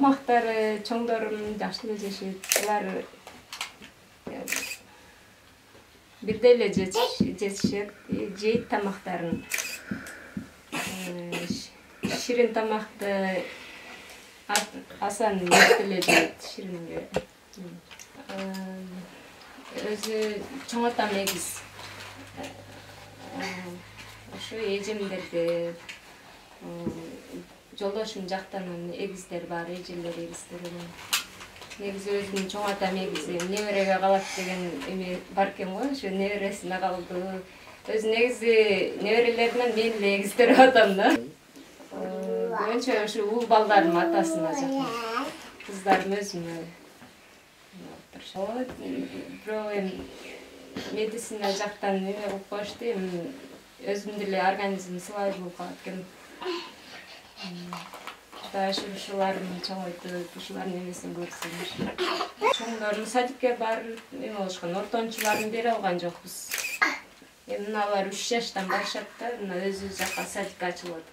тамактары чоңдорум жакшы эле жешет. Алар бирдей эле жешет, жейт тамактарын. Ширин тамакты асан эле жейт, ширинге. Өзү чоң атам эгиз. Ошо эжемдерди жолдошум жактан эгиздер бар, эжелер эгиздер. Негизи өзүм чоң атам эгиз, небереге калат деген эме бар экен го, ошо небересине калды. Өз негизи неберелеринен мен эле эгиздер атам да. Көбүнчө ошо уул балдарым атасына жакын, кыздарым өзүмө. Бирок эми медицина жактан эме кылып коюшту, эми өзүм деле организм сылай болуп калат экен. Ушуларым чоңойтуп, ушулардын эмесин көрсөм. Чоңдорум садикке барып эме болушкан, ортончуларын бере алган жокпуз. Эми мыналар 3 жаштан башат да, мына өзү жакка садик ачылып атат.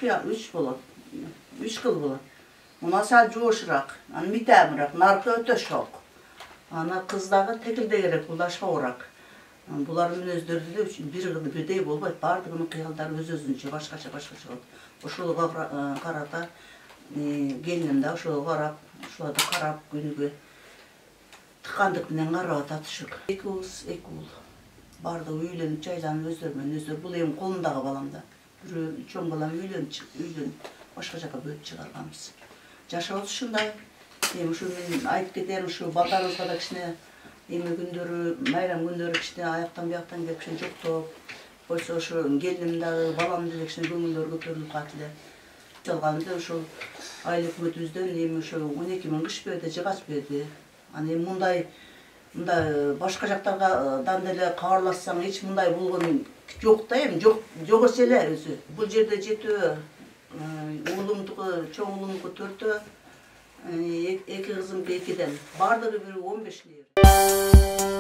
Үч болот. 3 кыл болот. Мына сал жоошураак, аны митамыраак, наркы өтө шок. Ана кыздагы текилде керек, булашпабыраак. Булардын өздөрү деле бир кылды бирдей болбойт, бардыгынын кыялдары өз-өзүнчө башкача болот. Ошого карата келиним да ошого карап, ошолорду карап күнүгө тыкандык менен карап атат ушу. 2 уул. Бардыгы үйлөнүп, жайланып өздөрү менен өздөрү. Бул эми колумдагы балам да. Чоң балам үйлөнүп, башка жака бөлүп чыгарганбыз. Жашабыз ушундай. Эми ушу мен айтып кетерим, ушу балдарыбызга да кичине эми күндөрү, майрам күндөрү кичине аяктан бияктан келип кичине жоктоп, койсо ошо келиним дагы, балам деле кичине көңүлдөрү көтөрүлүп калат эле. Жалганды ошол айыл өкмөтүбүздөн эми ошо 12 000 кыш берди, жыгач берди. Аны эми мындай башка жактардан деле кабарлассаң эч мындай болгон жок да, эми жок эсе эле өзү. Бул жерде 7 уулумдуку, чоң уулумдуку 4, 2 кызымдыкы 2ден. Бардыгы бир 15 эле.